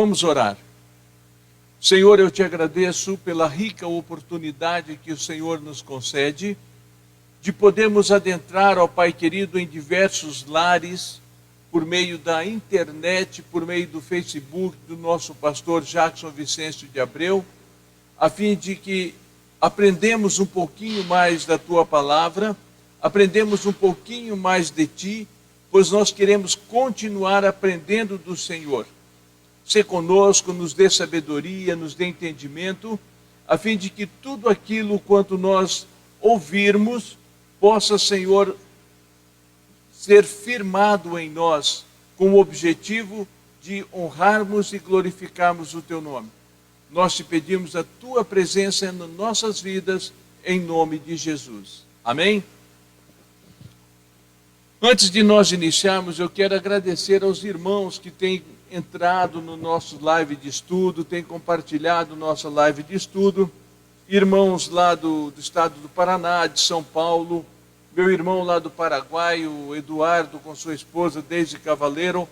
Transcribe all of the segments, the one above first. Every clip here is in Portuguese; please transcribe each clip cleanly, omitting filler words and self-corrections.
Vamos orar. Senhor, eu te agradeço pela rica oportunidade que o Senhor nos concede de podermos adentrar, ó Pai querido, em diversos lares, por meio da internet, por meio do Facebook, do nosso pastor Jackson Vicêncio de Abreu, a fim de que aprendemos um pouquinho mais da Tua Palavra, aprendemos um pouquinho mais de Ti, pois nós queremos continuar aprendendo do Senhor. Sê conosco, nos dê sabedoria, nos dê entendimento, a fim de que tudo aquilo quanto nós ouvirmos, possa, Senhor, ser firmado em nós, com o objetivo de honrarmos e glorificarmos o Teu nome. Nós te pedimos a Tua presença nas nossas vidas, em nome de Jesus. Amém? Antes de nós iniciarmos, eu quero agradecer aos irmãos que têm entrado no nosso live de estudo, têm compartilhado nossa live de estudo, irmãos lá do estado do Paraná, de São Paulo, meu irmão lá do Paraguai, o Eduardo, com sua esposa, Deise Cavaleiro,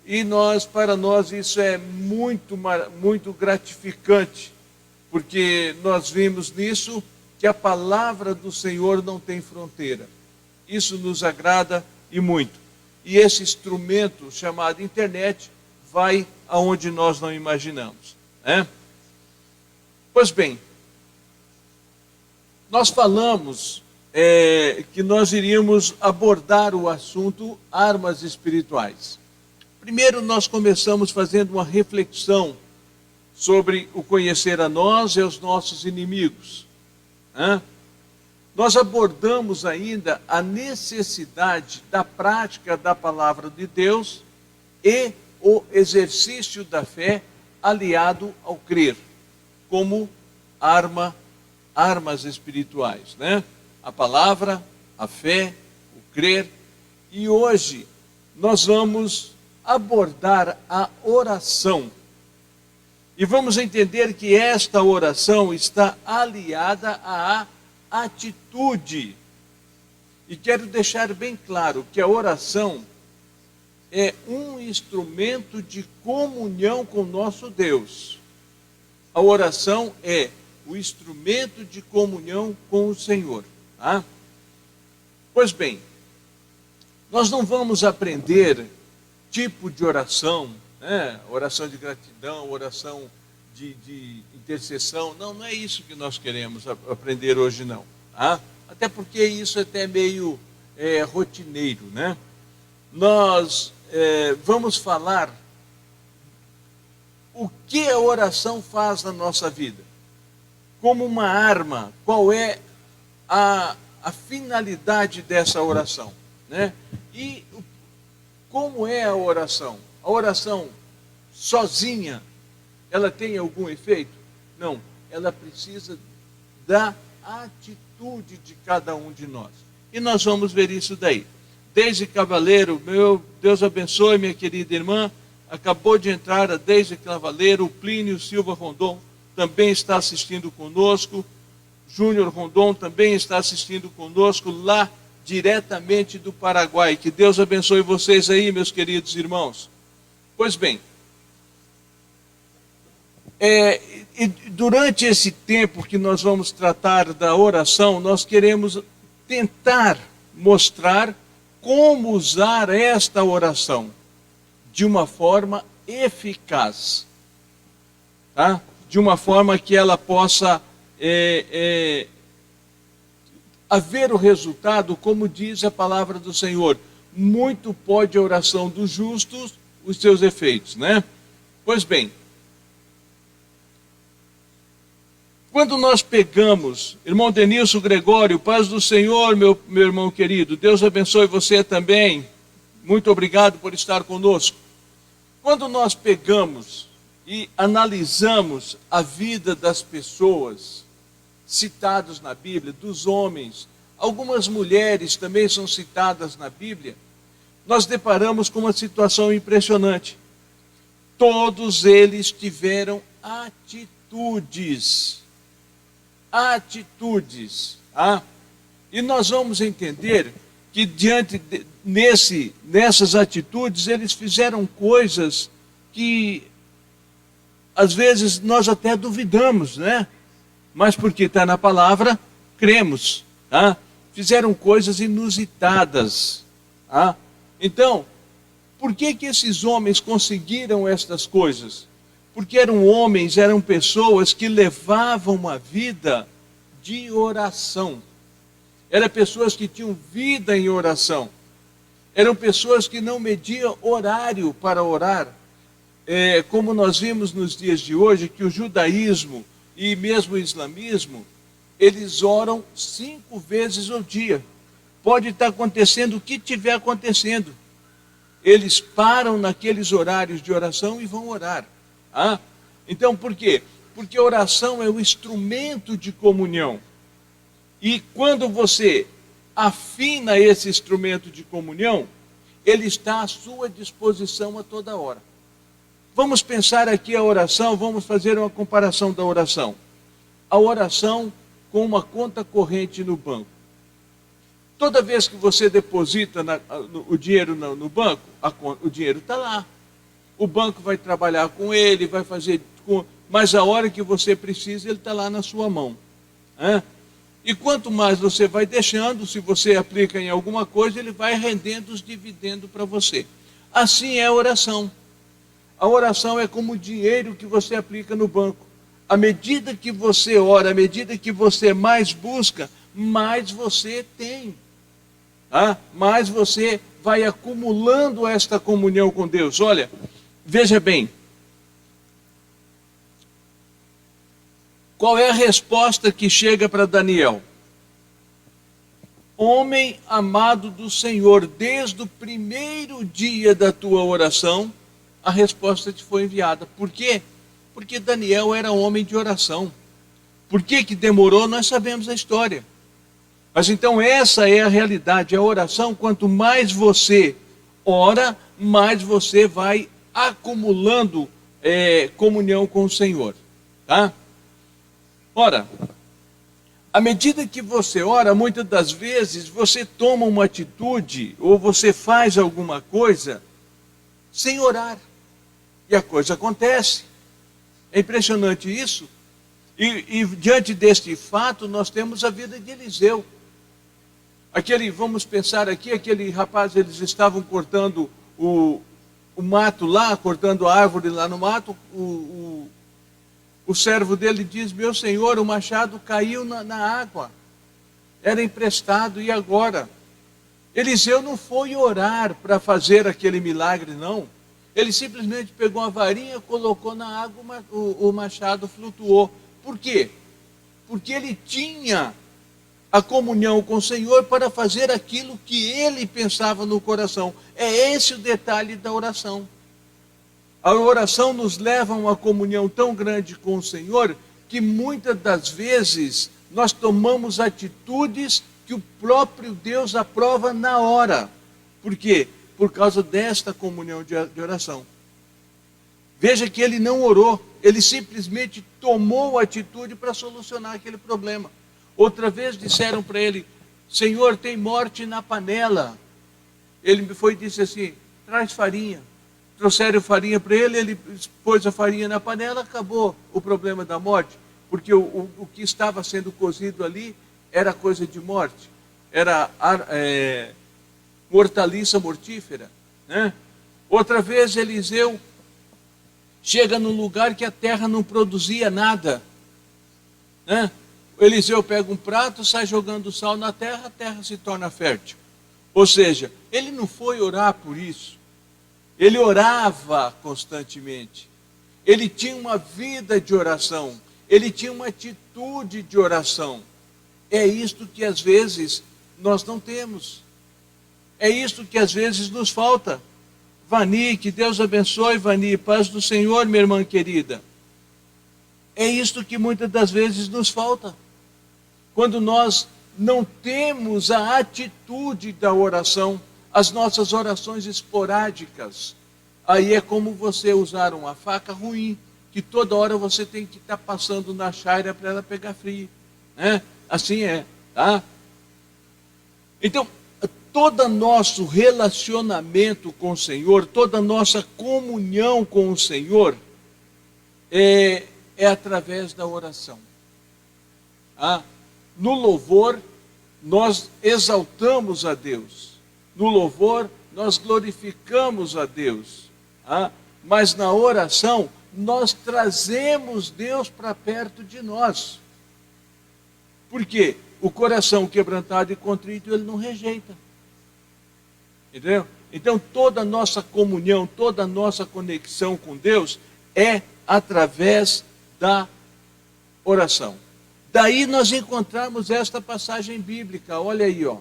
e para nós isso é muito gratificante, porque nós vimos nisso que a palavra do Senhor não tem fronteira. Isso nos agrada e muito. E esse instrumento chamado internet vai aonde nós não imaginamos, né? Pois bem, nós falamos que nós iríamos abordar o assunto armas espirituais. Primeiro nós começamos fazendo uma reflexão sobre o conhecer a nós e aos nossos inimigos, né? Nós abordamos ainda a necessidade da prática da palavra de Deus e o exercício da fé aliado ao crer, como armas espirituais, né? A palavra, a fé, o crer. E hoje nós vamos abordar a oração. E vamos entender que esta oração está aliada à atitude. E quero deixar bem claro que a oração é um instrumento de comunhão com nosso Deus. A oração é o instrumento de comunhão com o Senhor. Tá? Pois bem, nós não vamos aprender tipo de oração, né? Oração de gratidão, oração de intercessão. Não é isso que nós queremos aprender hoje, não. Tá? Até porque isso é até meio rotineiro, né? Nós vamos falar o que a oração faz na nossa vida. Como uma arma, qual é a finalidade dessa oração, né? E como é a oração? A oração sozinha, ela tem algum efeito? Não, ela precisa da atitude de cada um de nós. E nós vamos ver isso daí. Deise Cavaleiro, meu Deus abençoe, minha querida irmã, acabou de entrar a Deise Cavaleiro, o Plínio Silva Rondon também está assistindo conosco, Júnior Rondon também está assistindo conosco lá diretamente do Paraguai. Que Deus abençoe vocês aí, meus queridos irmãos. Pois bem, e durante esse tempo que nós vamos tratar da oração, nós queremos tentar mostrar como usar esta oração de uma forma eficaz, tá? De uma forma que ela possa haver o resultado, como diz a palavra do Senhor, muito pode a oração dos justos os seus efeitos, né? Pois bem, quando nós pegamos, irmão Denilson Gregório, paz do Senhor, meu irmão querido, Deus abençoe você também, muito obrigado por estar conosco. Quando nós pegamos e analisamos a vida das pessoas citadas na Bíblia, dos homens, algumas mulheres também são citadas na Bíblia, nós deparamos com uma situação impressionante. Todos eles tiveram atitudes. Tá? E nós vamos entender que nessas atitudes eles fizeram coisas que às vezes nós até duvidamos, né? Mas porque está na palavra, cremos. Tá? Fizeram coisas inusitadas. Tá? Então, por que esses homens conseguiram estas coisas? Porque eram homens, eram pessoas que levavam uma vida de oração. Eram pessoas que tinham vida em oração. Eram pessoas que não mediam horário para orar. Como nós vimos nos dias de hoje, que o judaísmo e mesmo o islamismo, eles oram 5 vezes ao dia. Pode estar acontecendo o que estiver acontecendo. Eles param naqueles horários de oração e vão orar. Ah? Então, por quê? Porque a oração é o instrumento de comunhão. E quando você afina esse instrumento de comunhão, ele está à sua disposição a toda hora. Vamos pensar aqui a oração, vamos fazer uma comparação da oração. A oração com uma conta corrente no banco. Toda vez que você deposita o dinheiro no banco, o dinheiro está lá. O banco vai trabalhar com ele, vai fazer... mas a hora que você precisa, ele está lá na sua mão. E quanto mais você vai deixando, se você aplica em alguma coisa, ele vai rendendo os dividendos para você. Assim é a oração. A oração é como o dinheiro que você aplica no banco. À medida que você ora, à medida que você mais busca, mais você tem. Mais você vai acumulando esta comunhão com Deus. Olha, veja bem. Qual é a resposta que chega para Daniel? Homem amado do Senhor, desde o primeiro dia da tua oração, a resposta te foi enviada. Por quê? Porque Daniel era homem de oração. Por que demorou? Nós sabemos a história. Mas então essa é a realidade, a oração. Quanto mais você ora, mais você vai acumulando comunhão com o Senhor. Tá? Ora, à medida que você ora, muitas das vezes você toma uma atitude ou você faz alguma coisa sem orar. E a coisa acontece. É impressionante isso. E diante deste fato, nós temos a vida de Eliseu. Vamos pensar aqui, aquele rapaz, eles estavam cortando o mato lá, cortando a árvore lá no mato. O servo dele diz: meu senhor, o machado caiu na água. Era emprestado, e agora? Eliseu não foi orar para fazer aquele milagre, não. Ele simplesmente pegou uma varinha, colocou na água, o machado flutuou. Por quê? Porque ele tinha a comunhão com o Senhor para fazer aquilo que ele pensava no coração. É esse o detalhe da oração. A oração nos leva a uma comunhão tão grande com o Senhor, que muitas das vezes nós tomamos atitudes que o próprio Deus aprova na hora. Por quê? Por causa desta comunhão de oração. Veja que ele não orou, ele simplesmente tomou a atitude para solucionar aquele problema. Outra vez disseram para ele: Senhor, tem morte na panela. Ele foi e disse assim: traz farinha. Trouxeram farinha para ele, ele pôs a farinha na panela, acabou o problema da morte. Porque o que estava sendo cozido ali era coisa de morte. Era hortaliça mortífera. Né? Outra vez Eliseu chega num lugar que a terra não produzia nada. Né? Eliseu pega um prato, sai jogando sal na terra, a terra se torna fértil. Ou seja, ele não foi orar por isso. Ele orava constantemente. Ele tinha uma vida de oração. Ele tinha uma atitude de oração. É isto que às vezes nós não temos. É isto que às vezes nos falta. Vani, que Deus abençoe, Vani, paz do Senhor, minha irmã querida. É isto que muitas das vezes nos falta. Quando nós não temos a atitude da oração, as nossas orações esporádicas, aí é como você usar uma faca ruim, que toda hora você tem que estar passando na chaira para ela pegar frio. Né? Assim é, tá? Então, todo nosso relacionamento com o Senhor, toda nossa comunhão com o Senhor, é através da oração. No louvor, nós exaltamos a Deus. No louvor, nós glorificamos a Deus. Mas na oração, nós trazemos Deus para perto de nós. Por quê? O coração quebrantado e contrito, ele não rejeita. Entendeu? Então, toda a nossa comunhão, toda a nossa conexão com Deus é através da oração. Daí nós encontramos esta passagem bíblica, olha aí, ó.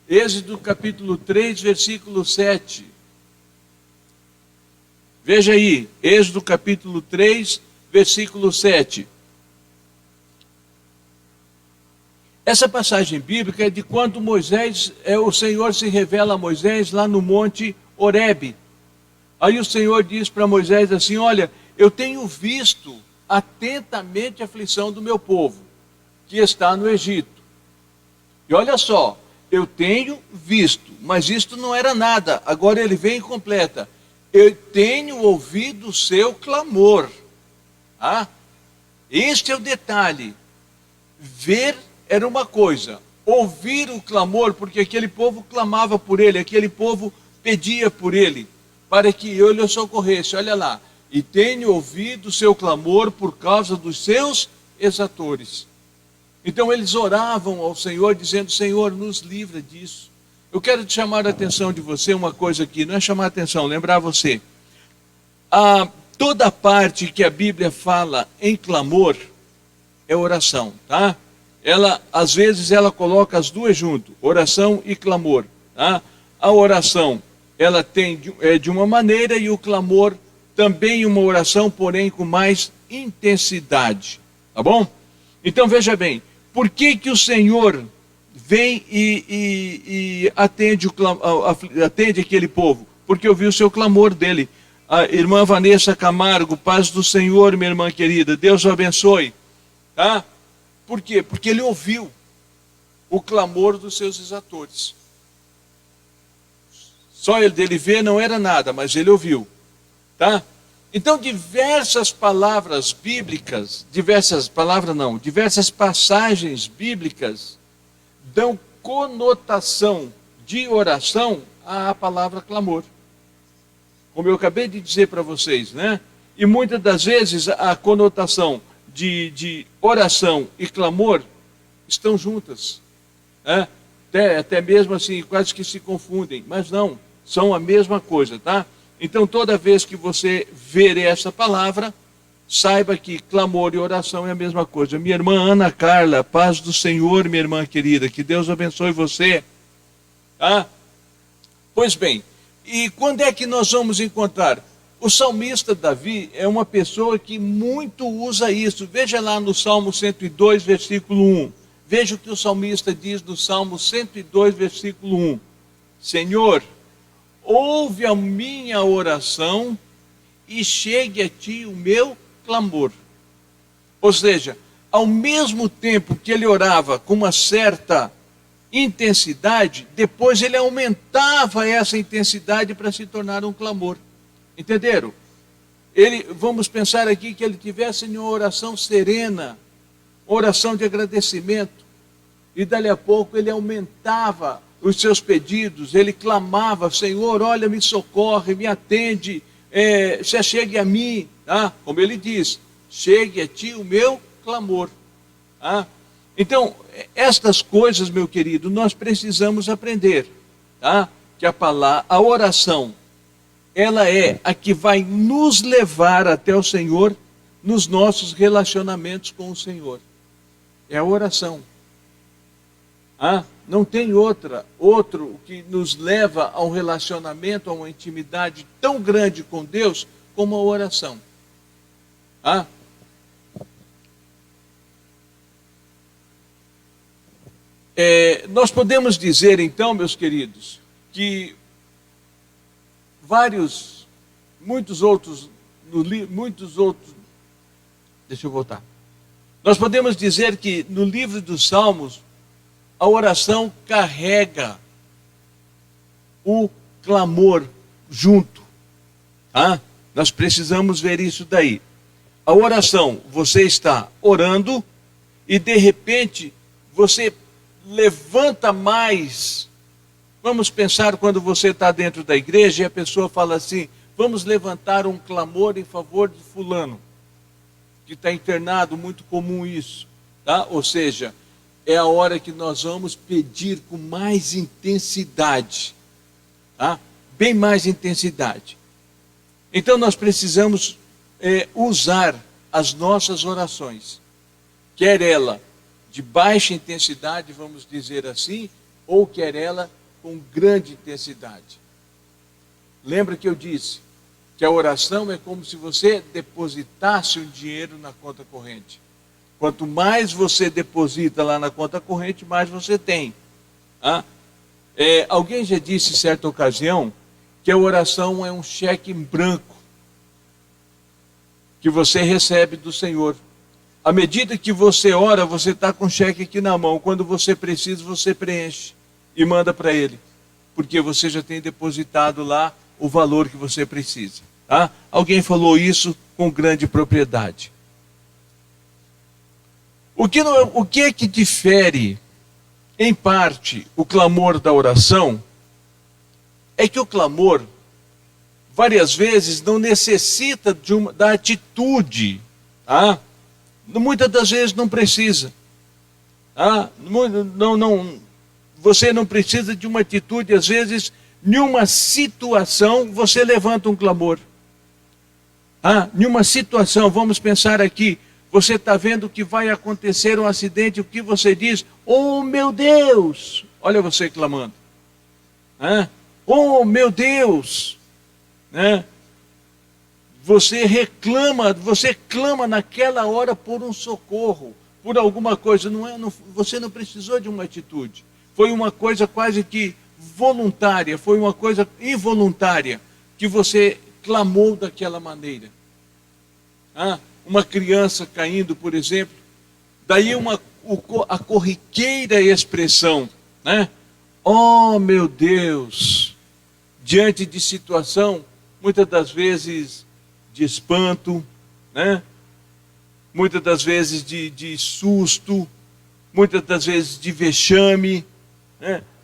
Êxodo capítulo 3, versículo 7. Veja aí, Êxodo capítulo 3, versículo 7. Essa passagem bíblica é de quando o Senhor se revela a Moisés lá no monte Horebe. Aí o Senhor diz para Moisés assim: olha, eu tenho visto atentamente a aflição do meu povo, que está no Egito. E olha só, eu tenho visto, mas isto não era nada. Agora ele vem e completa: eu tenho ouvido o seu clamor. Este é o detalhe. Ver era uma coisa, ouvir o clamor, porque aquele povo clamava por ele, aquele povo pedia por ele, para que eu lhe socorresse. Olha lá, e tenho ouvido o seu clamor por causa dos seus exatores. Então eles oravam ao Senhor, dizendo: Senhor, nos livra disso. Eu quero te chamar a atenção de você, uma coisa aqui, não é chamar a atenção, lembrar você. Toda parte que a Bíblia fala em clamor é oração, tá? Às vezes ela coloca as duas junto, oração e clamor. A oração, ela tem de uma maneira, e o clamor também uma oração, porém com mais intensidade. Tá bom? Então veja bem, por que o Senhor vem e atende aquele povo? Porque ouviu o seu clamor dele. A irmã Vanessa Camargo, paz do Senhor, minha irmã querida, Deus o abençoe. Tá? Por quê? Porque ele ouviu o clamor dos seus exatores. Só ele dele ver não era nada, mas ele ouviu. Tá? Então, diversas passagens bíblicas dão conotação de oração à palavra clamor. Como eu acabei de dizer para vocês, né? E muitas das vezes a conotação de oração e clamor estão juntas, né? Até mesmo assim, quase que se confundem, mas não, são a mesma coisa, tá? Então, toda vez que você ver essa palavra, saiba que clamor e oração é a mesma coisa. Minha irmã Ana Carla, paz do Senhor, minha irmã querida, que Deus abençoe você, tá? Pois bem, e quando é que nós vamos encontrar? O salmista Davi é uma pessoa que muito usa isso. Veja lá no Salmo 102, versículo 1. Veja o que o salmista diz no Salmo 102, versículo 1. Senhor, ouve a minha oração e chegue a ti o meu clamor. Ou seja, ao mesmo tempo que ele orava com uma certa intensidade, depois ele aumentava essa intensidade para se tornar um clamor. Entenderam? Vamos pensar aqui que ele tivesse uma oração serena, oração de agradecimento, e dali a pouco ele aumentava os seus pedidos, ele clamava: Senhor, olha, me socorre, me atende, se chegue a mim, tá? Como ele diz, chegue a ti o meu clamor. Tá? Então, estas coisas, meu querido, nós precisamos aprender, tá? Que a oração, ela é a que vai nos levar até o Senhor nos nossos relacionamentos com o Senhor. É a oração. Não tem outro que nos leva a um relacionamento, a uma intimidade tão grande com Deus como a oração. Nós podemos dizer então, meus queridos, que muitos outros, deixa eu voltar. Nós podemos dizer que no livro dos Salmos, a oração carrega o clamor junto. Nós precisamos ver isso daí. A oração, você está orando e de repente você levanta mais. Vamos pensar quando você está dentro da igreja e a pessoa fala assim: vamos levantar um clamor em favor de fulano, que está internado, muito comum isso, tá? Ou seja, é a hora que nós vamos pedir com mais intensidade, tá? Bem mais intensidade. Então nós precisamos usar as nossas orações, quer ela de baixa intensidade, vamos dizer assim, ou quer ela com grande intensidade. Lembra que eu disse que a oração é como se você depositasse um dinheiro na conta corrente. Quanto mais você deposita lá na conta corrente, mais você tem. Alguém já disse em certa ocasião que a oração é um cheque em branco que você recebe do Senhor. À medida que você ora, você está com o cheque aqui na mão. Quando você precisa, você preenche e manda para ele, porque você já tem depositado lá o valor que você precisa. Tá? Alguém falou isso com grande propriedade. O que é que difere, em parte, o clamor da oração? É que o clamor, várias vezes, não necessita da atitude. Tá? Muitas das vezes não precisa. Tá? Você não precisa de uma atitude, às vezes, em uma situação, você levanta um clamor. Em uma situação, vamos pensar aqui, você está vendo que vai acontecer um acidente, o que você diz? Oh, meu Deus! Olha você clamando. Oh, meu Deus! Você clama naquela hora por um socorro, por alguma coisa. Você não precisou de uma atitude. Foi uma coisa quase que voluntária, foi uma coisa involuntária, que você clamou daquela maneira. Uma criança caindo, por exemplo, daí a corriqueira expressão, oh meu Deus, diante de situação, muitas das vezes de espanto, muitas das vezes de susto, muitas das vezes de vexame,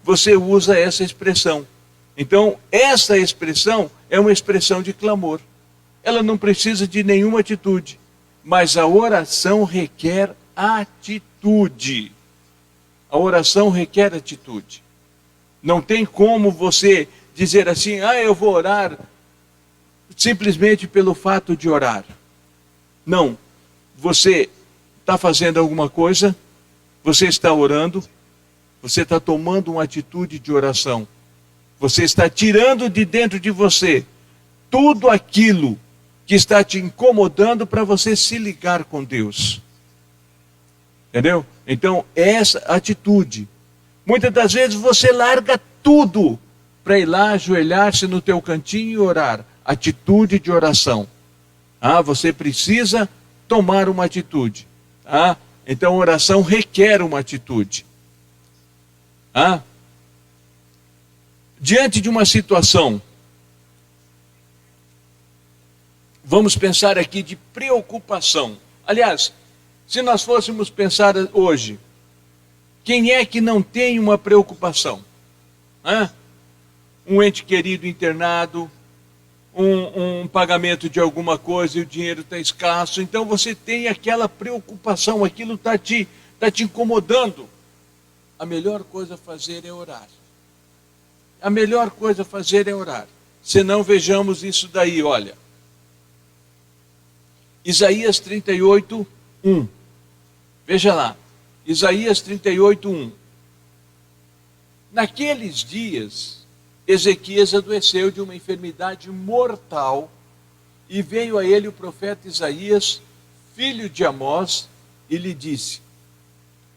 você usa essa expressão. Então, essa expressão é uma expressão de clamor. Ela não precisa de nenhuma atitude, mas a oração requer atitude. A oração requer atitude. Não tem como você dizer assim: eu vou orar simplesmente pelo fato de orar. Não. Você está fazendo alguma coisa, você está orando, você está tomando uma atitude de oração. Você está tirando de dentro de você tudo aquilo que está te incomodando para você se ligar com Deus. Entendeu? Então, essa atitude. Muitas das vezes você larga tudo para ir lá, ajoelhar-se no teu cantinho e orar. Atitude de oração. Você precisa tomar uma atitude. Então, oração requer uma atitude. Diante de uma situação, vamos pensar aqui de preocupação. Aliás, se nós fôssemos pensar hoje, quem é que não tem uma preocupação? Um ente querido internado, um pagamento de alguma coisa e o dinheiro está escasso, então você tem aquela preocupação, aquilo está te incomodando. A melhor coisa a fazer é orar. A melhor coisa a fazer é orar. Se não, vejamos isso daí, olha. Isaías 38, 1. Veja lá. Isaías 38, 1. Naqueles dias, Ezequias adoeceu de uma enfermidade mortal e veio a ele o profeta Isaías, filho de Amós, e lhe disse: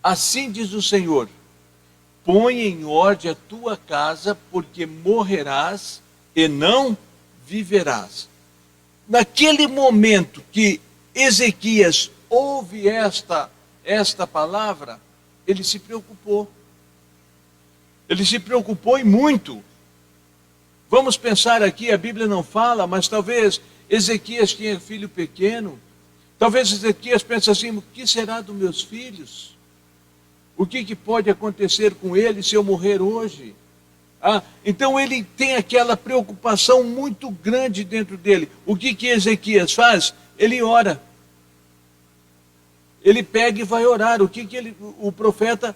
assim diz o Senhor, põe em ordem a tua casa, porque morrerás e não viverás. Naquele momento que Ezequias ouve esta palavra, ele se preocupou. Ele se preocupou e muito. Vamos pensar aqui, a Bíblia não fala, mas talvez Ezequias tinha filho pequeno. Talvez Ezequias pense assim: o que será dos meus filhos? O que pode acontecer com eles se eu morrer hoje? Então ele tem aquela preocupação muito grande dentro dele. O que Ezequias faz? Ele ora. Ele pega e vai orar. O profeta,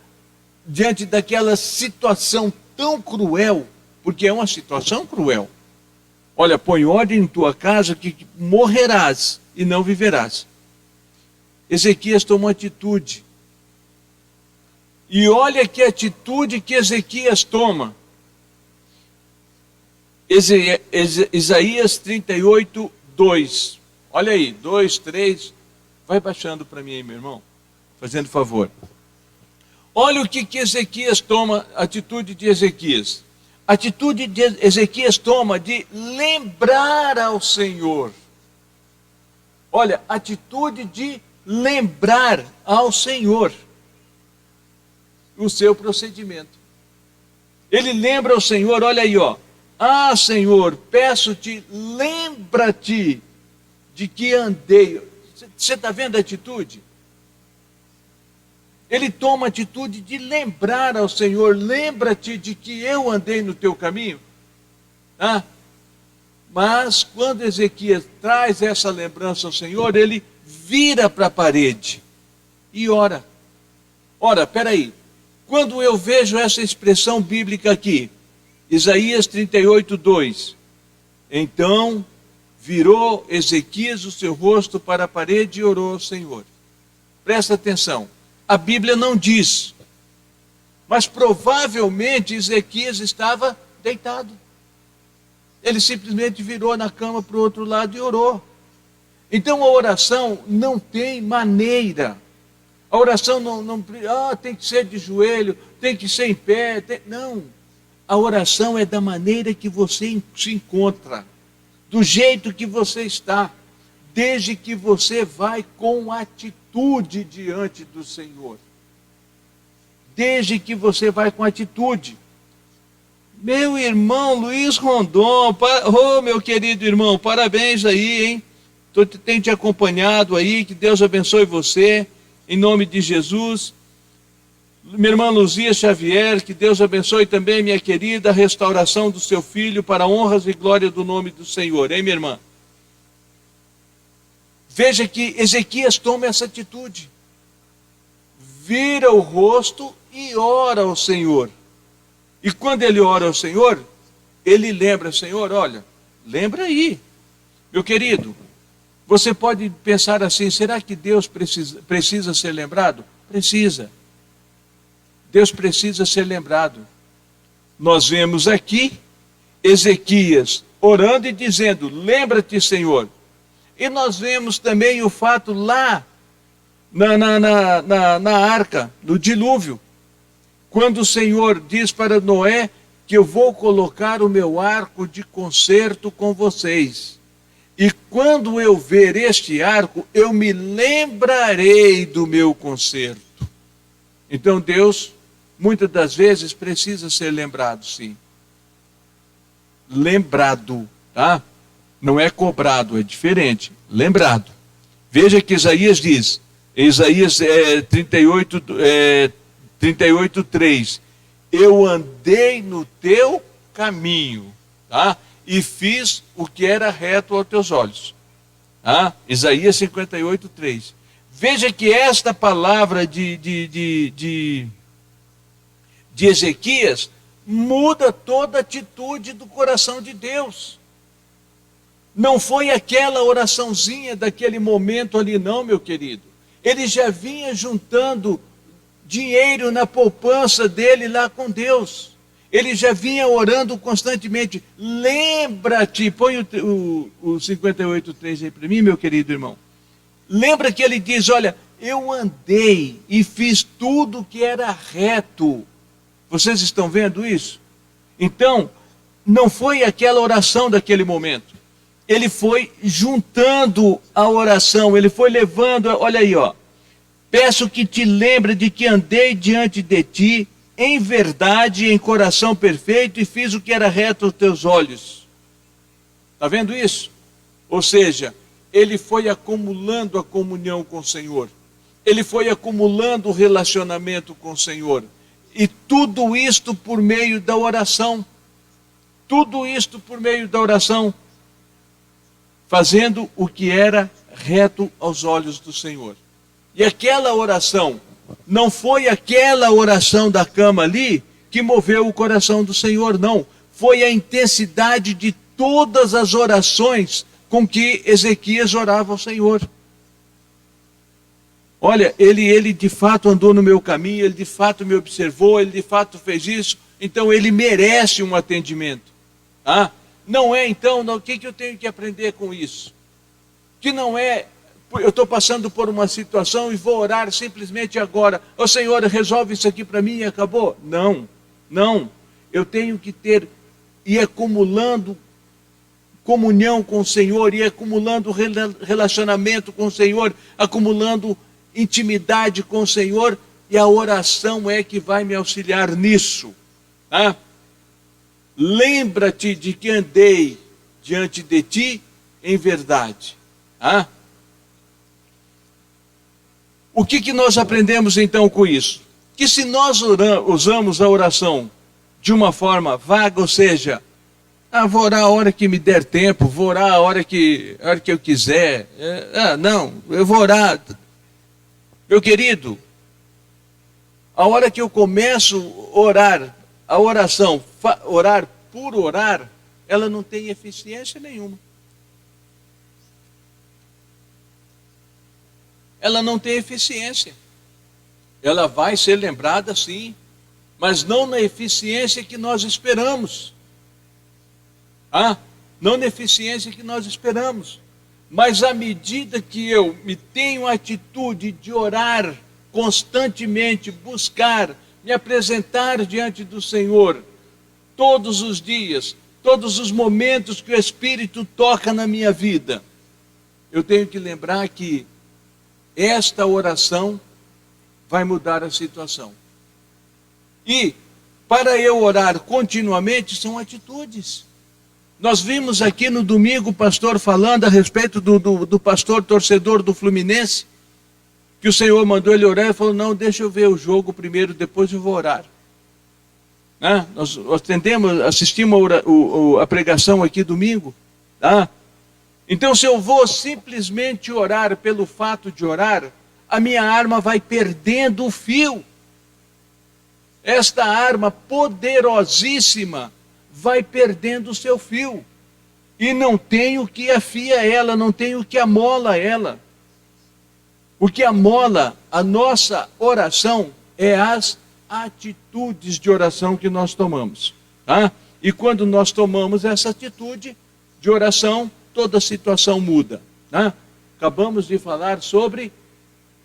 diante daquela situação tão cruel, porque é uma situação cruel. Olha, põe ordem em tua casa que morrerás e não viverás. Ezequias tomou atitude. E olha que atitude que Ezequias toma. Isaías 38, 2. Olha aí, 2, 3. Vai baixando para mim aí, meu irmão. Fazendo favor. Olha o que Ezequias toma, a atitude de Ezequias. A atitude de Ezequias toma de lembrar ao Senhor. Olha, atitude de lembrar ao Senhor o seu procedimento. Ele lembra ao Senhor, olha aí, ó. Senhor, peço-te, lembra-te de que andei. Você está vendo a atitude? Ele toma a atitude de lembrar ao Senhor, lembra-te de que eu andei no teu caminho. Mas quando Ezequias traz essa lembrança ao Senhor, ele vira para a parede e ora. Ora, peraí, quando eu vejo essa expressão bíblica aqui, Isaías 38, 2, então virou Ezequias o seu rosto para a parede e orou ao Senhor. Presta atenção, a Bíblia não diz, mas provavelmente Ezequias estava deitado. Ele simplesmente virou na cama para o outro lado e orou. Então a oração não tem maneira. A oração não tem que ser de joelho, tem que ser em pé. Não. A oração é da maneira que você se encontra, do jeito que você está, desde que você vai com atitude diante do Senhor. Desde que você vai com atitude. Meu irmão Luiz Rondon, meu querido irmão, parabéns aí, hein? Tenho te acompanhado aí, que Deus abençoe você, em nome de Jesus. Minha irmã Luzia Xavier, que Deus abençoe também, minha querida, a restauração do seu filho para honras e glória do nome do Senhor, hein, minha irmã? Veja que Ezequias toma essa atitude, vira o rosto e ora ao Senhor. E quando ele ora ao Senhor, ele lembra, Senhor, olha, lembra aí, meu querido, você pode pensar assim, será que Deus precisa ser lembrado? Precisa. Deus precisa ser lembrado. Nós vemos aqui Ezequias orando e dizendo, lembra-te, Senhor. E nós vemos também o fato lá na arca, no dilúvio, quando o Senhor diz para Noé que eu vou colocar o meu arco de concerto com vocês. E quando eu ver este arco, eu me lembrarei do meu concerto. Então Deus, muitas das vezes, precisa ser lembrado, sim. Lembrado, tá? Não é cobrado, é diferente. Lembrado. Veja que Isaías diz, Isaías 38, 3, eu andei no teu caminho, tá? E fiz o que era reto aos teus olhos. Tá? Isaías 58, 3. Veja que esta palavra de Ezequias muda toda a atitude do coração de Deus. Não foi aquela oraçãozinha daquele momento ali não, meu querido. Ele já vinha juntando dinheiro na poupança dele lá com Deus. Ele já vinha orando constantemente. Lembra-te, põe o 58:3 aí para mim, meu querido irmão. Lembra que ele diz, olha, eu andei e fiz tudo que era reto. Vocês estão vendo isso? Então, não foi aquela oração daquele momento. Ele foi juntando a oração, ele foi levando, olha aí, ó. Peço que te lembre de que andei diante de ti, em verdade, em coração perfeito, e fiz o que era reto aos teus olhos. Está vendo isso? Ou seja, ele foi acumulando a comunhão com o Senhor. Ele foi acumulando o relacionamento com o Senhor. E tudo isto por meio da oração. Tudo isto por meio da oração. Fazendo o que era reto aos olhos do Senhor. E aquela oração, não foi aquela oração da cama ali que moveu o coração do Senhor, não. Foi a intensidade de todas as orações com que Ezequias orava ao Senhor. Olha, ele de fato andou no meu caminho, ele de fato me observou, ele de fato fez isso, então ele merece um atendimento. Ah, não é então, o que eu tenho que aprender com isso? Que não é, eu estou passando por uma situação e vou orar simplesmente agora. Ô Senhor, resolve isso aqui para mim e acabou. Não, não. Eu tenho que ter, ir acumulando comunhão com o Senhor, ir acumulando relacionamento com o Senhor, acumulando intimidade com o Senhor, e a oração é que vai me auxiliar nisso. Tá? Lembra-te de que andei diante de ti em verdade. Tá? O que nós aprendemos então com isso? Que se nós usamos a oração de uma forma vaga, ou seja, vou orar a hora que me der tempo, vou orar a hora que eu quiser. Não, eu vou orar. Meu querido, a hora que eu começo a orar, a oração, orar por orar, ela não tem eficiência nenhuma. Ela não tem eficiência. Ela vai ser lembrada sim, mas não na eficiência que nós esperamos. Não na eficiência que nós esperamos. Mas à medida que eu me tenho a atitude de orar constantemente, buscar, me apresentar diante do Senhor, todos os dias, todos os momentos que o Espírito toca na minha vida, eu tenho que lembrar que esta oração vai mudar a situação. E para eu orar continuamente são atitudes. Nós vimos aqui no domingo o pastor falando a respeito do pastor torcedor do Fluminense, que o Senhor mandou ele orar e falou, não, deixa eu ver o jogo primeiro, depois eu vou orar. Nós assistimos a pregação aqui domingo. Então se eu vou simplesmente orar pelo fato de orar, a minha arma vai perdendo o fio. Esta arma poderosíssima vai perdendo o seu fio. E não tem o que afia ela, não tem o que amola ela. O que amola a nossa oração é as atitudes de oração que nós tomamos. E quando nós tomamos essa atitude de oração, toda a situação muda. Acabamos de falar sobre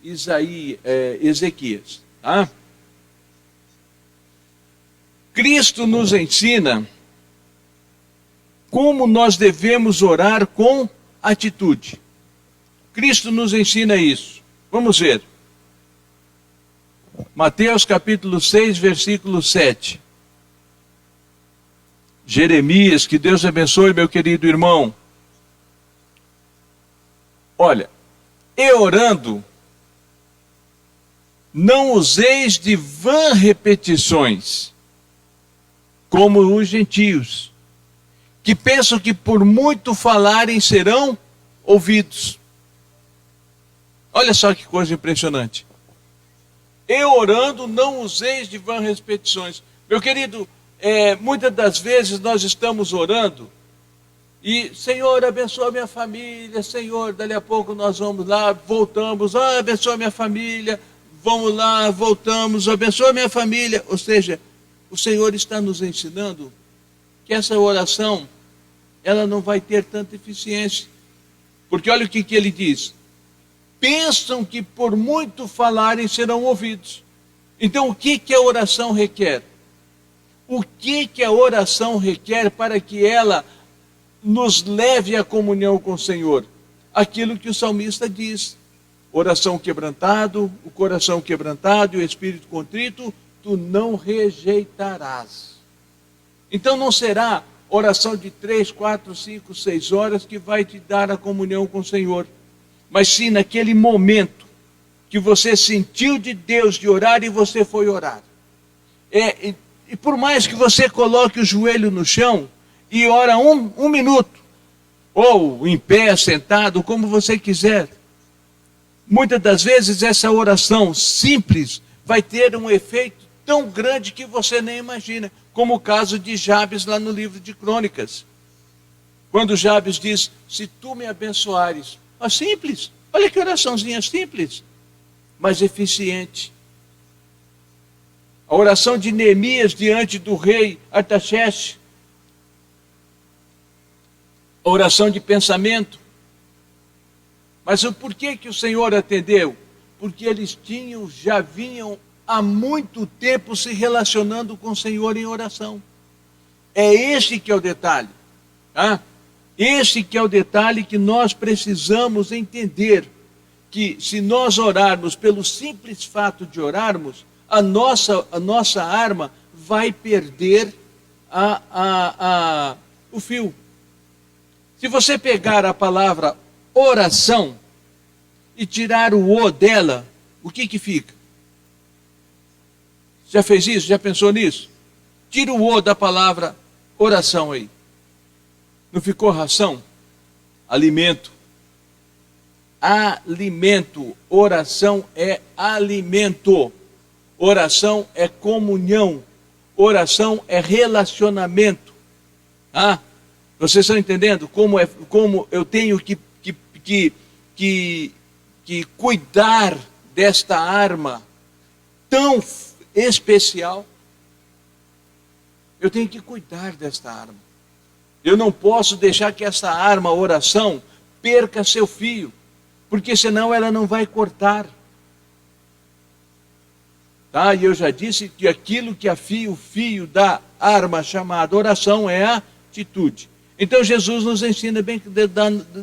Ezequias. Cristo nos ensina como nós devemos orar com atitude. Cristo nos ensina isso. Vamos ver. Mateus capítulo 6, versículo 7. Jeremias, que Deus abençoe, meu querido irmão. Olha, e orando, não useis de vã repetições, como os gentios, que pensam que por muito falarem serão ouvidos. Olha só que coisa impressionante. E orando, não useis de vã repetições. Meu querido, muitas das vezes nós estamos orando e, Senhor, abençoa minha família, Senhor, dali a pouco nós vamos lá, voltamos, abençoa minha família, vamos lá, voltamos, abençoa minha família. Ou seja, o Senhor está nos ensinando que essa oração, ela não vai ter tanta eficiência. Porque olha o que ele diz. Pensam que por muito falarem serão ouvidos. Então o que a oração requer? O que a oração requer para que ela nos leve à comunhão com o Senhor? Aquilo que o salmista diz. Oração quebrantado, o coração quebrantado e o espírito contrito, tu não rejeitarás. Então não será oração de 3, 4, 5, 6 horas que vai te dar a comunhão com o Senhor. Mas sim naquele momento que você sentiu de Deus de orar e você foi orar. E por mais que você coloque o joelho no chão e ora um minuto, ou em pé, sentado, como você quiser, muitas das vezes essa oração simples vai ter um efeito tão grande que você nem imagina, como o caso de Jabes lá no livro de Crônicas. Quando Jabes diz, se tu me abençoares, simples, olha que oraçãozinha simples, mas eficiente. A oração de Neemias diante do rei Artaxerxes, a oração de pensamento. Mas o porquê que o Senhor atendeu? Porque eles já vinham há muito tempo se relacionando com o Senhor em oração. É esse que é o detalhe. Esse que é o detalhe que nós precisamos entender. Que se nós orarmos pelo simples fato de orarmos, a nossa arma vai perder o fio. Se você pegar a palavra oração e tirar o "o" dela, o que fica? Já fez isso? Já pensou nisso? Tira o "o" da palavra oração aí. Não ficou ração? Alimento. Alimento. Oração é alimento. Oração é comunhão. Oração é relacionamento. Vocês estão entendendo como eu tenho que cuidar desta arma tão especial? Eu tenho que cuidar desta arma. Eu não posso deixar que essa arma, a oração, perca seu fio, porque senão ela não vai cortar. E eu já disse que aquilo que afia o fio da arma chamada oração é a atitude. Então Jesus nos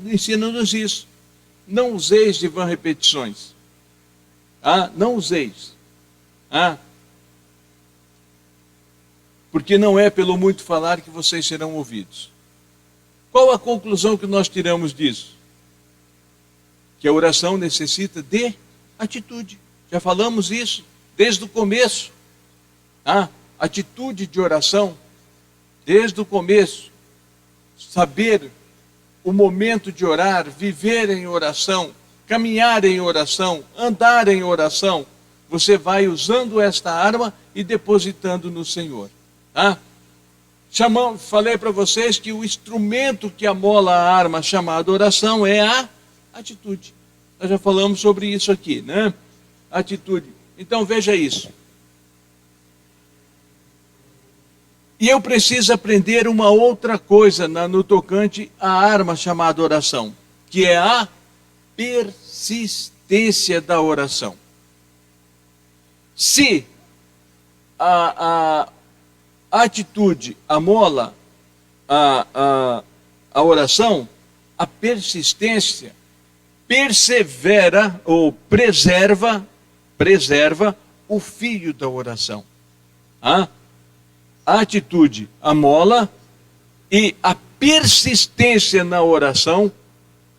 ensina-nos isso. Não useis de vã repetições. Não useis. Porque não é pelo muito falar que vocês serão ouvidos. Qual a conclusão que nós tiramos disso? Que a oração necessita de atitude. Já falamos isso desde o começo. Atitude de oração, desde o começo. Saber o momento de orar, viver em oração, caminhar em oração, andar em oração. Você vai usando esta arma e depositando no Senhor. Falei para vocês que o instrumento que amola a arma chamada oração é a atitude. Nós já falamos sobre isso aqui, né? Atitude. Então veja isso. E eu preciso aprender uma outra coisa no tocante à arma chamada oração, que é a persistência da oração. Se a atitude amola a oração, a persistência persevera ou preserva o fio da oração. A atitude amola e a persistência na oração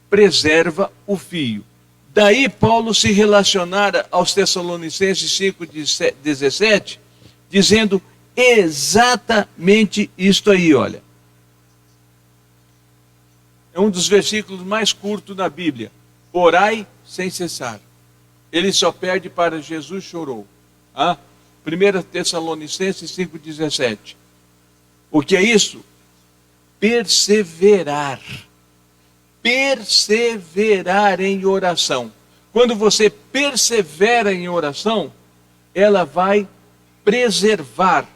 preserva o fio. Daí Paulo se relacionar aos Tessalonicenses 5:17, dizendo exatamente isto aí, olha. É um dos versículos mais curtos da Bíblia. Orai sem cessar. Ele só perde para Jesus chorou. 1 Tessalonicenses 5:17. O que é isso? Perseverar. Perseverar em oração. Quando você persevera em oração, ela vai preservar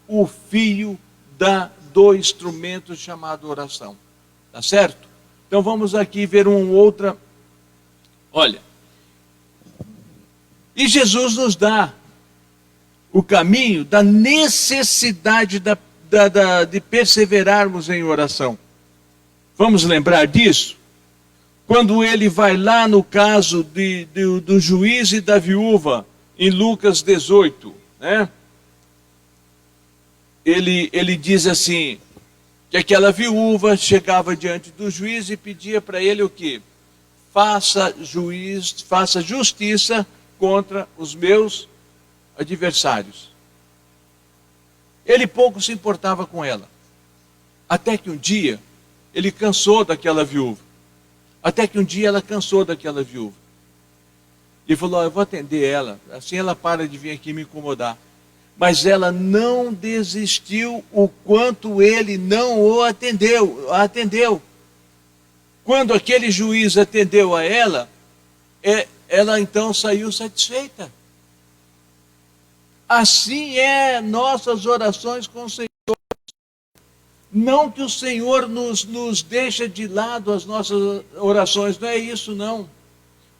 o fio do instrumento chamado oração. Tá certo? Então vamos aqui ver outra. Olha. E Jesus nos dá o caminho da necessidade de perseverarmos em oração. Vamos lembrar disso? Quando ele vai lá no caso do juiz e da viúva, em Lucas 18, né? Ele diz assim, que aquela viúva chegava diante do juiz e pedia para ele o quê? Faça justiça contra os meus adversários. Ele pouco se importava com ela. Até que um dia, ele cansou daquela viúva. Até que um dia ela cansou daquela viúva. E falou, eu vou atender ela, assim ela para de vir aqui me incomodar. Mas ela não desistiu o quanto ele não o atendeu. Quando aquele juiz atendeu a ela, ela então saiu satisfeita. Assim é nossas orações com o Senhor. Não que o Senhor nos deixa de lado as nossas orações, não é isso não.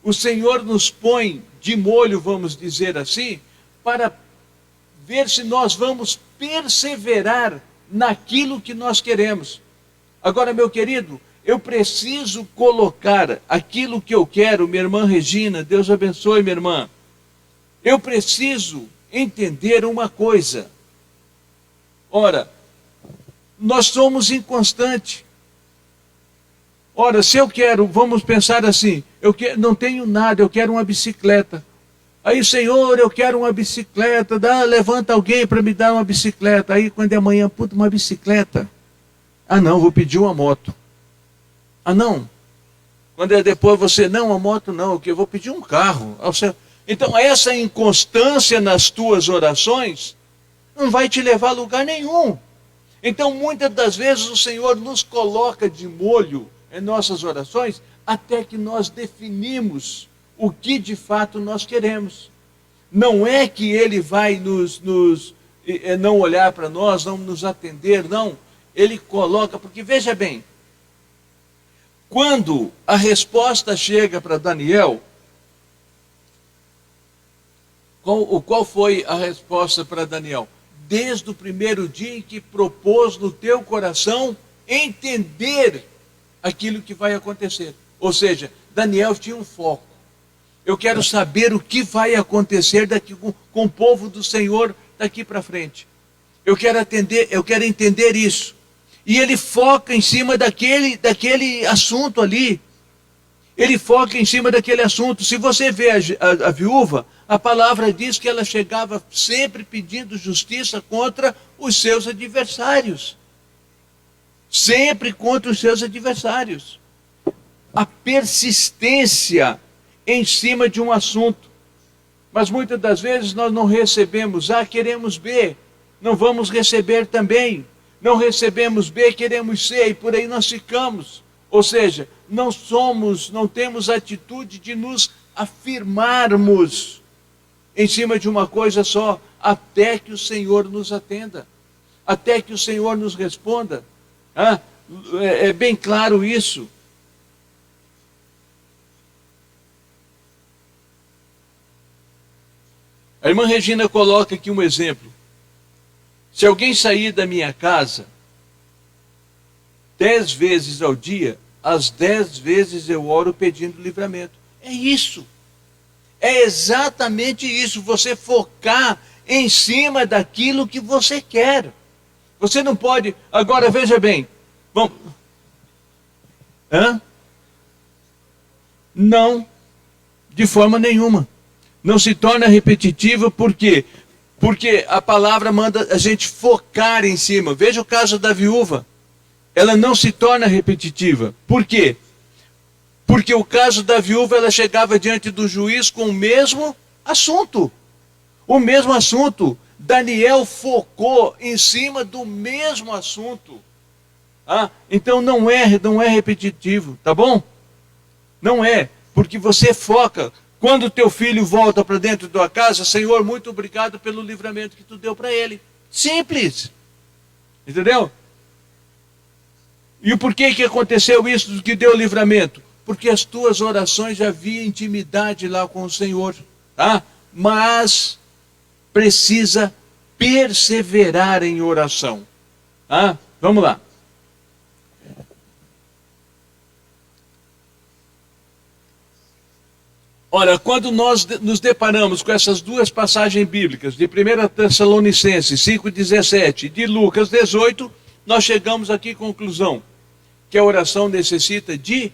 O Senhor nos põe de molho, vamos dizer assim, para ver se nós vamos perseverar naquilo que nós queremos. Agora, meu querido, eu preciso colocar aquilo que eu quero, minha irmã Regina, Deus abençoe, minha irmã. Eu preciso entender uma coisa. Ora, nós somos inconstantes. Ora, se eu quero, vamos pensar assim, não tenho nada, eu quero uma bicicleta. Aí, Senhor, eu quero uma bicicleta, levanta alguém para me dar uma bicicleta. Aí, quando é amanhã, puta, uma bicicleta. Ah, não, vou pedir uma moto. Ah, não. Quando é depois você, não, a moto não, eu vou pedir um carro. Então, essa inconstância nas tuas orações não vai te levar a lugar nenhum. Então, muitas das vezes, o Senhor nos coloca de molho em nossas orações até que nós definimos o que de fato nós queremos. Não é que Ele vai não olhar para nós, não nos atender, não. Ele coloca, porque veja bem, quando a resposta chega para Daniel, qual foi a resposta para Daniel? Desde o primeiro dia em que propôs no teu coração entender aquilo que vai acontecer. Ou seja, Daniel tinha um foco. Eu quero saber o que vai acontecer daqui com o povo do Senhor daqui para frente. Eu quero entender isso. E ele foca em cima daquele assunto ali. Ele foca em cima daquele assunto. Se você vê a viúva, a palavra diz que ela chegava sempre pedindo justiça contra os seus adversários. Sempre contra os seus adversários. A persistência em cima de um assunto. Mas muitas das vezes nós não recebemos A, queremos B. Não vamos receber também. Não recebemos B, queremos C, e por aí nós ficamos. Ou seja, não temos a atitude de nos afirmarmos em cima de uma coisa só, até que o Senhor nos atenda, até que o Senhor nos responda. É bem claro isso. A irmã Regina coloca aqui um exemplo. Se alguém sair da minha casa 10 vezes ao dia, as 10 vezes eu oro pedindo livramento. É isso. É exatamente isso. Você focar em cima daquilo que você quer. Você não pode... Agora, veja bem. Vamos... Não. De forma nenhuma. Não se torna repetitiva, por quê? Porque a palavra manda a gente focar em cima. Veja o caso da viúva. Ela não se torna repetitiva. Por quê? Porque o caso da viúva, ela chegava diante do juiz com o mesmo assunto. O mesmo assunto. Daniel focou em cima do mesmo assunto. Então não é repetitivo, tá bom? Não é, porque você foca. Quando o teu filho volta para dentro da tua casa, Senhor, muito obrigado pelo livramento que tu deu para ele. Simples. Entendeu? E o porquê que aconteceu isso, que deu livramento? Porque as tuas orações já havia intimidade lá com o Senhor. Tá? Mas precisa perseverar em oração. Vamos lá. Ora, quando nós nos deparamos com essas duas passagens bíblicas, de 1 Tessalonicenses 5,17 e de Lucas 18, nós chegamos aqui à conclusão que a oração necessita de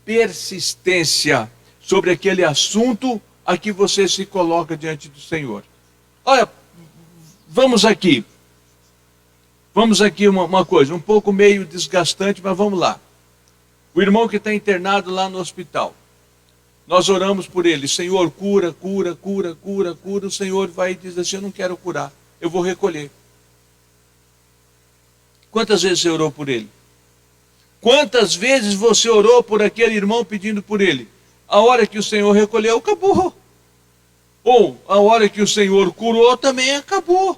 persistência sobre aquele assunto a que você se coloca diante do Senhor. Olha, vamos aqui uma coisa, um pouco meio desgastante, mas vamos lá. O irmão que está internado lá no hospital, nós oramos por ele, Senhor, cura, cura, cura, cura, cura. O Senhor vai e diz assim, eu não quero curar, eu vou recolher. Quantas vezes você orou por ele? Quantas vezes você orou por aquele irmão pedindo por ele? A hora que o Senhor recolheu, acabou. Ou a hora que o Senhor curou, também acabou.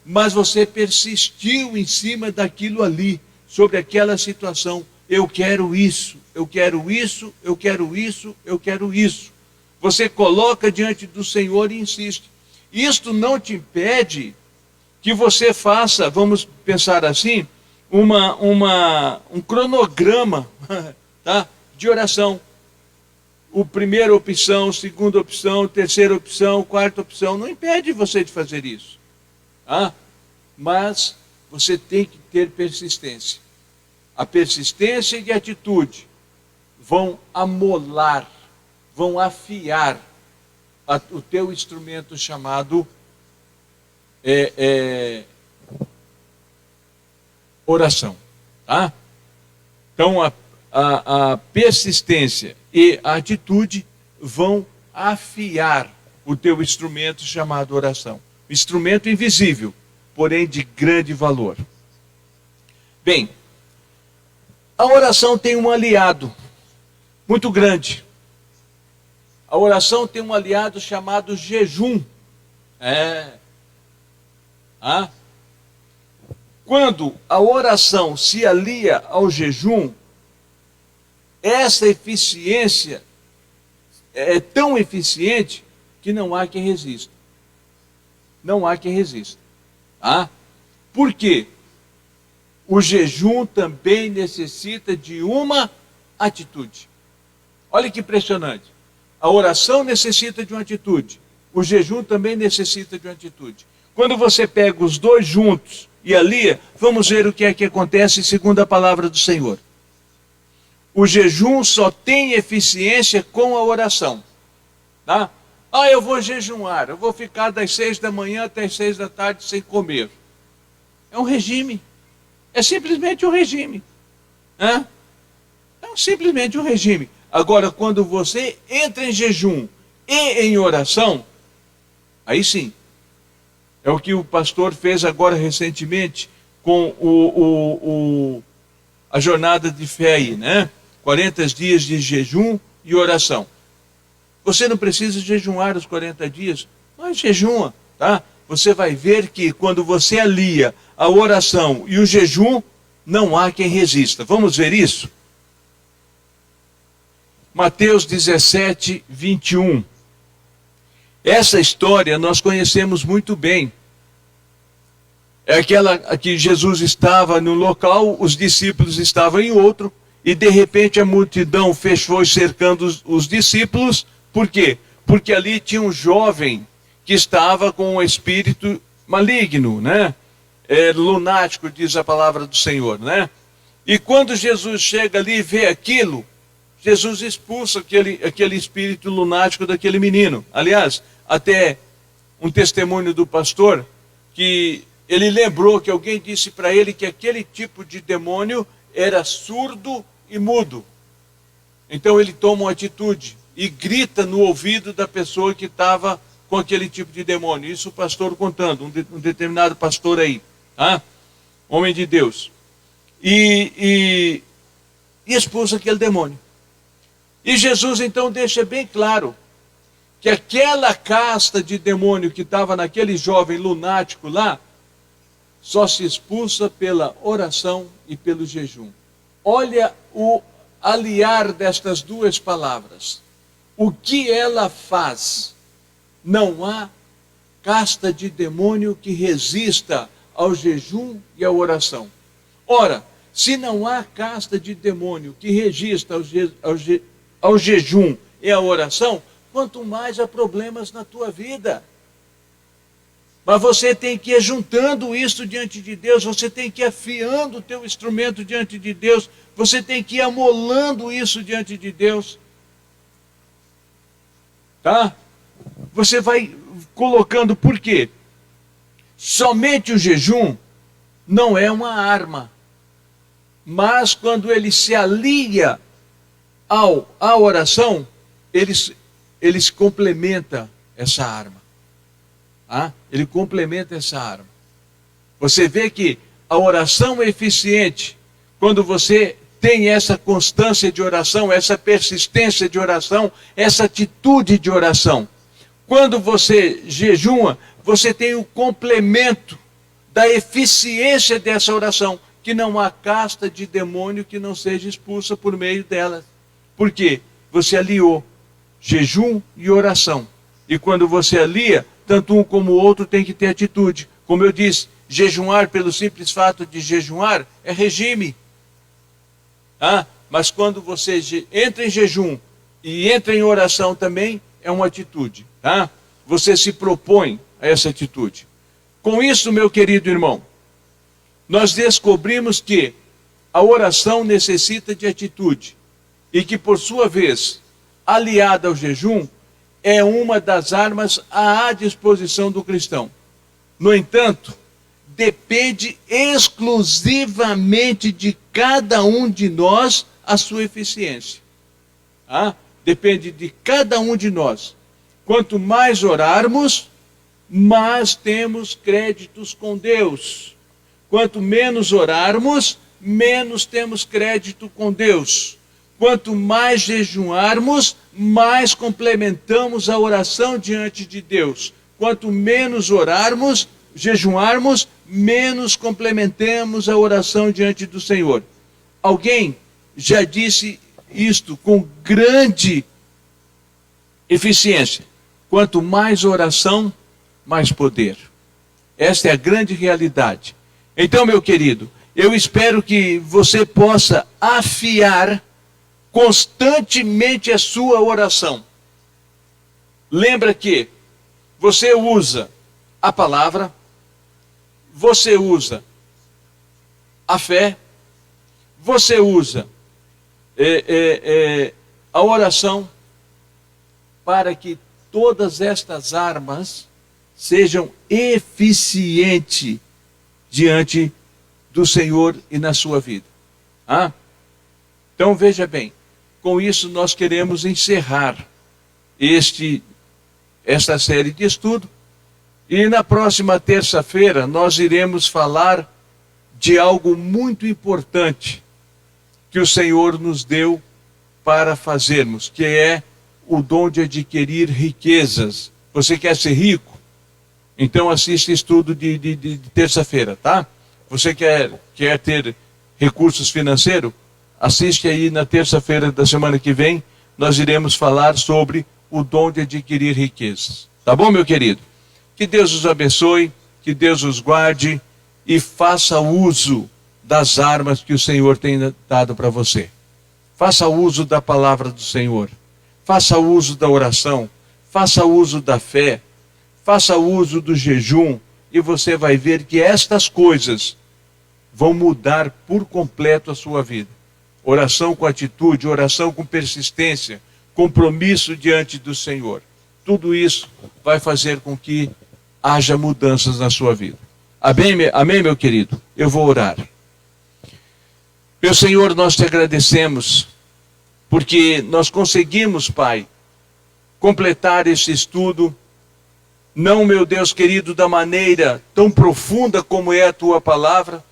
Mas você persistiu em cima daquilo ali, sobre aquela situação. Eu quero isso, eu quero isso, eu quero isso, eu quero isso. Você coloca diante do Senhor e insiste. Isto não te impede que você faça, vamos pensar assim, um cronograma, tá, de oração. O primeira opção, segunda opção, terceira opção, quarta opção, não impede você de fazer isso. Mas você tem que ter persistência. A persistência e a atitude vão amolar, vão afiar o teu instrumento chamado oração. Tá? Então a persistência e a atitude vão afiar o teu instrumento chamado oração. Instrumento invisível, porém de grande valor. Bem, a oração tem um aliado muito grande. A oração tem um aliado chamado jejum. Quando a oração se alia ao jejum, essa eficiência é tão eficiente que não há quem resista. Não há quem resista. Por quê? O jejum também necessita de uma atitude. Olha que impressionante. A oração necessita de uma atitude. O jejum também necessita de uma atitude. Quando você pega os dois juntos e alia, vamos ver o que é que acontece segundo a palavra do Senhor. O jejum só tem eficiência com a oração. Tá? Eu vou jejuar, eu vou ficar das 6 da manhã até as 6 da tarde sem comer. É um regime. É simplesmente um regime. É simplesmente um regime. Agora, quando você entra em jejum e em oração, aí sim. É o que o pastor fez agora recentemente com a jornada de fé aí, né? 40 dias de jejum e oração. Você não precisa jejuar os 40 dias, mas jejuma, tá? Você vai ver que quando você alia a oração e o jejum, não há quem resista. Vamos ver isso? Mateus 17, 21. Essa história nós conhecemos muito bem. É aquela que Jesus estava no local, os discípulos estavam em outro, e de repente a multidão fechou cercando os discípulos. Por quê? Porque ali tinha um jovem que estava com um espírito maligno, né? Lunático, diz a palavra do Senhor, né? E quando Jesus chega ali e vê aquilo, Jesus expulsa aquele espírito lunático daquele menino. Aliás, até um testemunho do pastor, que ele lembrou que alguém disse para ele que aquele tipo de demônio era surdo e mudo. Então ele toma uma atitude e grita no ouvido da pessoa que estava com aquele tipo de demônio. Isso o pastor contando, um determinado pastor aí, tá? Homem de Deus. E expulsa aquele demônio. E Jesus então deixa bem claro que aquela casta de demônio que estava naquele jovem lunático lá, só se expulsa pela oração e pelo jejum. Olha o aliar destas duas palavras. O que ela faz? Não há casta de demônio que resista ao jejum e à oração. Ora, se não há casta de demônio que resista ao jejum e à oração, quanto mais há problemas na tua vida. Mas você tem que ir juntando isso diante de Deus, você tem que ir afiando o teu instrumento diante de Deus, você tem que ir amolando isso diante de Deus. Tá? Você vai colocando, por quê? Somente o jejum não é uma arma, mas quando ele se alia à oração, ele complementa essa arma. Ah, ele complementa essa arma. Você vê que a oração é eficiente quando você tem essa constância de oração, essa persistência de oração, essa atitude de oração. Quando você jejuma, você tem o complemento da eficiência dessa oração, que não há casta de demônio que não seja expulsa por meio dela. Por quê? Você aliou jejum e oração. E quando você alia, tanto um como o outro tem que ter atitude. Como eu disse, jejuar pelo simples fato de jejuar é regime. Mas quando você entra em jejum e entra em oração também, é uma atitude. Você se propõe a essa atitude. Com isso, meu querido irmão, nós descobrimos que a oração necessita de atitude. E que, por sua vez, aliada ao jejum, é uma das armas à disposição do cristão. No entanto, depende exclusivamente de cada um de nós a sua eficiência. Depende de cada um de nós. Quanto mais orarmos, mais temos créditos com Deus. Quanto menos orarmos, menos temos crédito com Deus. Quanto mais jejuarmos, mais complementamos a oração diante de Deus. Quanto menos orarmos, jejuarmos, menos complementamos a oração diante do Senhor. Alguém já disse isto com grande eficiência. Quanto mais oração, mais poder. Esta é a grande realidade. Então, meu querido, eu espero que você possa afiar constantemente a sua oração. Lembra que você usa a palavra, você usa a fé, você usa a oração, para que todas estas armas sejam eficientes diante do Senhor e na sua vida. Então veja bem, com isso nós queremos encerrar esta série de estudo, e na próxima terça-feira nós iremos falar de algo muito importante que o Senhor nos deu para fazermos, que é o dom de adquirir riquezas. Você quer ser rico? Então assista estudo de terça-feira, tá? Você quer ter recursos financeiros? Assiste aí na terça-feira da semana que vem, nós iremos falar sobre o dom de adquirir riquezas. Tá bom, meu querido? Que Deus os abençoe, que Deus os guarde e faça uso das armas que o Senhor tem dado para você. Faça uso da palavra do Senhor. Faça uso da oração. Faça uso da fé. Faça uso do jejum. E você vai ver que estas coisas vão mudar por completo a sua vida. Oração com atitude, oração com persistência, compromisso diante do Senhor. Tudo isso vai fazer com que haja mudanças na sua vida. Amém, meu querido? Eu vou orar. Meu Senhor, nós te agradecemos, porque nós conseguimos, Pai, completar esse estudo, não, meu Deus querido, da maneira tão profunda como é a tua palavra,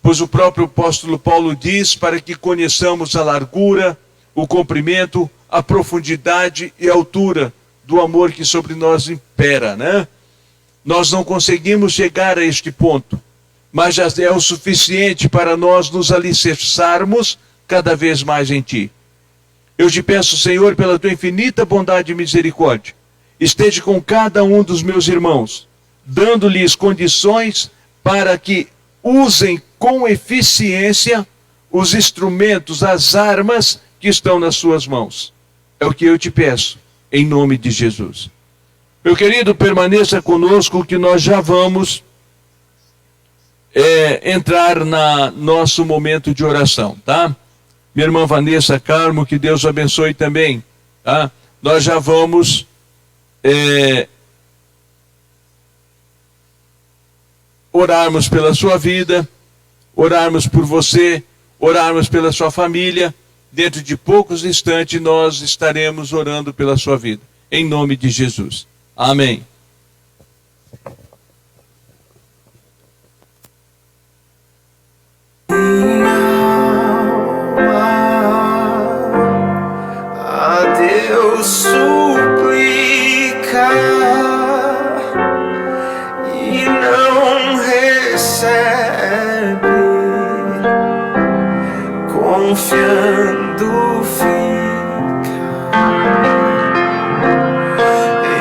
pois o próprio apóstolo Paulo diz, para que conheçamos a largura, o comprimento, a profundidade e a altura do amor que sobre nós impera, né? Nós não conseguimos chegar a este ponto, mas já é o suficiente para nós nos alicerçarmos cada vez mais em Ti. Eu te peço, Senhor, pela Tua infinita bondade e misericórdia, esteja com cada um dos meus irmãos, dando-lhes condições para que usem com eficiência os instrumentos, as armas que estão nas suas mãos. É o que eu te peço, em nome de Jesus. Meu querido, permaneça conosco que nós já vamos entrar na nosso momento de oração, tá? Minha irmã Vanessa Carmo, que Deus abençoe também, tá? Nós já vamos orarmos pela sua vida, orarmos por você, orarmos pela sua família. Dentro de poucos instantes nós estaremos orando pela sua vida, em nome de Jesus. Amém. A Deus suplica e não recebe, confiando fica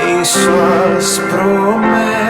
em suas promessas.